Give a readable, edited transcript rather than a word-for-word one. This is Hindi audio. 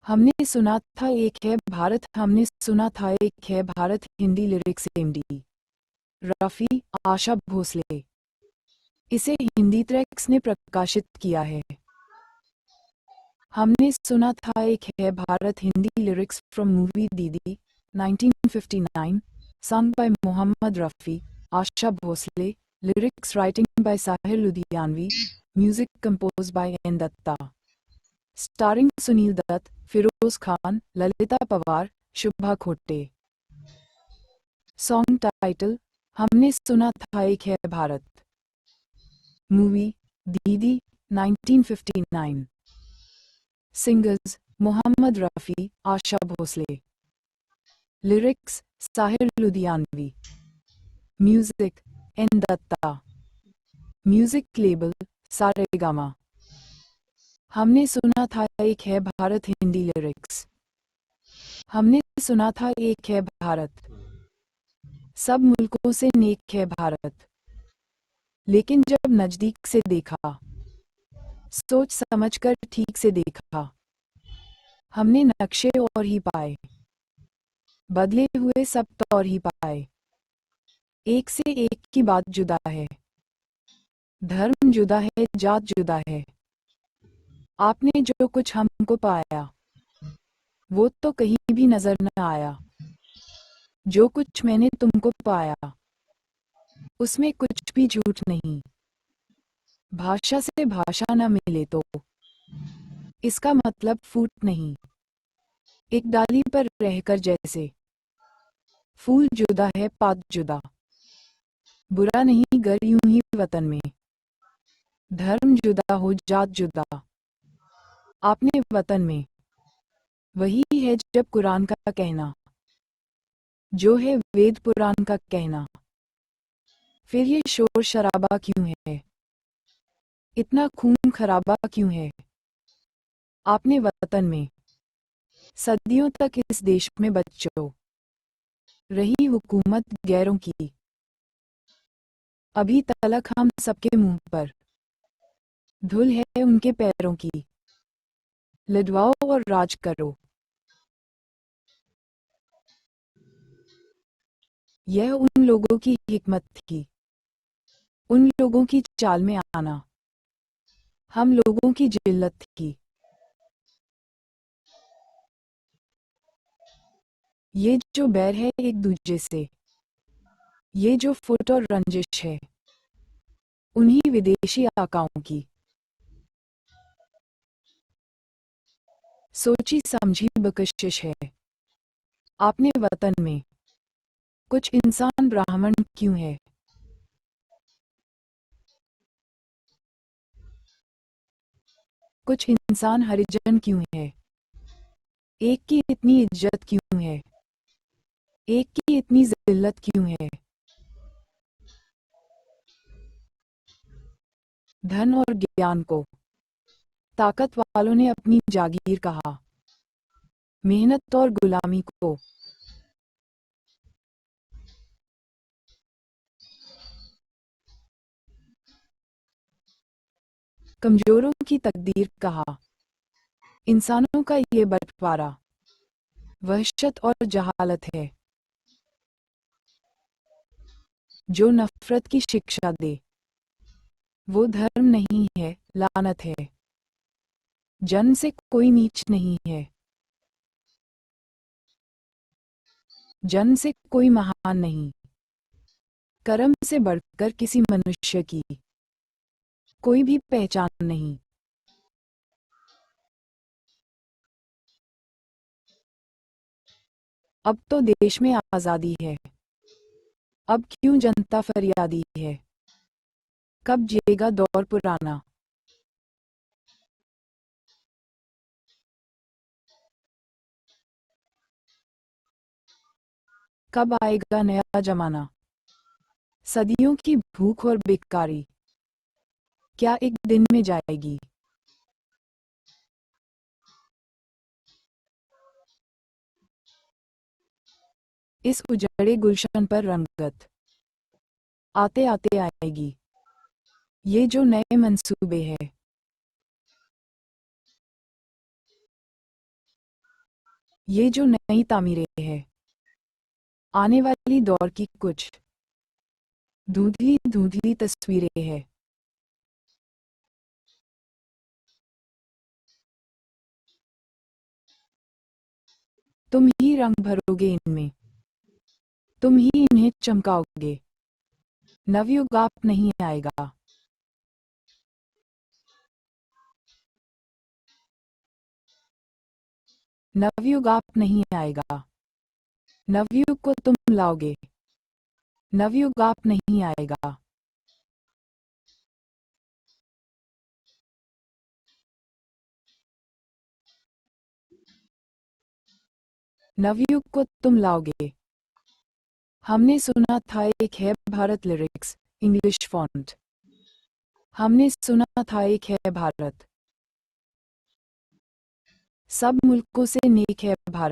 हमने सुना था एक है भारत, हमने सुना था एक है भारत। Hindi lyrics MD Rafi, Asha Bhosle. इसे हिंदी ट्रैक्स ने प्रकाशित किया है। हमने सुना था एक है Bharat. Hindi lyrics from movie दीदी 1959, sung by Mohammad Rafi, Asha Bhosle. Lyrics writing by Sahir Ludhianvi, music composed by N. Datta. Starring Sunil Dutt, Firoz Khan, Lalita Pawar, Shubha Khote. Song title: हमने सुना था एक है भारत. Movie दीदी 1959. Singers Mohammad Rafi, Asha Bhosle. Lyrics Sahir Ludhianvi. Music N. Datta. Music label Saregama. हमने सुना था एक है भारत. हिंदी लिरिक्स. हमने सुना था एक है भारत. सब मुल्कों से नेक है भारत. लेकिन जब नज़दीक से देखा, सोच समझकर ठीक से देखा, हमने नक्शे और ही पाए, बदले हुए सब तौर ही पाए. एक से एक की बात जुदा है, धर्म जुदा है, जात जुदा है. आपने जो कुछ हमको पाया, वो तो कहीं भी नजर न आया. जो कुछ मैंने तुमको पाया, उसमें कुछ भी झूठ नहीं. भाषा से भाषा न मिले तो इसका मतलब फूट नहीं. एक डाली पर रहकर जैसे फूल जुदा है, पात जुदा. बुरा नहीं गर यूं ही वतन में, धर्म जुदा हो, जात जुदा. आपने वतन में वही है जब कुरान का कहना, जो है वेद पुराण का कहना. फिर ये शोर शराबा क्यों है, इतना खून खराबा क्यों है. आपने वतन में सदियों तक इस देश में बच्चों रही हुकूमत गैरों की. अभी तलक हम सबके मुंह पर धूल है उनके पैरों की. लदवाओ और राज करो, यह उन लोगों की हिकमत थी. उन लोगों की चाल में आना हम लोगों की जिल्लत थी. ये जो बैर है एक दूजे से, ये जो फुट और रंजिश है, उन्हीं विदेशी आकाओं की. सोची समझी बकशिश है. आपने वतन में कुछ इंसान ब्राह्मण क्यों है, कुछ इंसान हरिजन क्यों है. एक की इतनी इज्जत क्यों है, एक की इतनी जिल्लत क्यों है. धन और ज्ञान को ताकत वालों ने अपनी जागीर कहा, मेहनत और गुलामी को कमजोरों की तकदीर कहा. इंसानों का ये बंटवारा वहशत और जहालत है. जो नफरत की शिक्षा दे, वो धर्म नहीं है, लानत है. जन्म से कोई नीच नहीं है, जन्म से कोई महान नहीं. कर्म से बढ़कर किसी मनुष्य की कोई भी पहचान नहीं. अब तो देश में आज़ादी है, अब क्यों जनता फरियादी है. कब जिएगा दौर पुराना, कब आएगा नया जमाना. सदियों की भूख और बेकारी क्या एक दिन में जाएगी. इस उजड़े गुलशन पर रंगत आते आते आएगी. ये जो नए मंसूबे हैं, ये जो नई तामीरें है, आने वाली दौर की कुछ धुंधली धुंधली तस्वीरें हैं। तुम ही रंग भरोगे इनमें, तुम ही इन्हें चमकाओगे। नवयुग आप नहीं आएगा। नवयुग आप नहीं आएगा। नवयुग को तुम लाओगे। नवयुग आप नहीं आएगा। नवयुग को तुम लाओगे। हमने सुना था एक है भारत लिरिक्स इंग्लिश फॉन्ट। हमने सुना था एक है भारत। सब मुल्कों से नेक है भारत।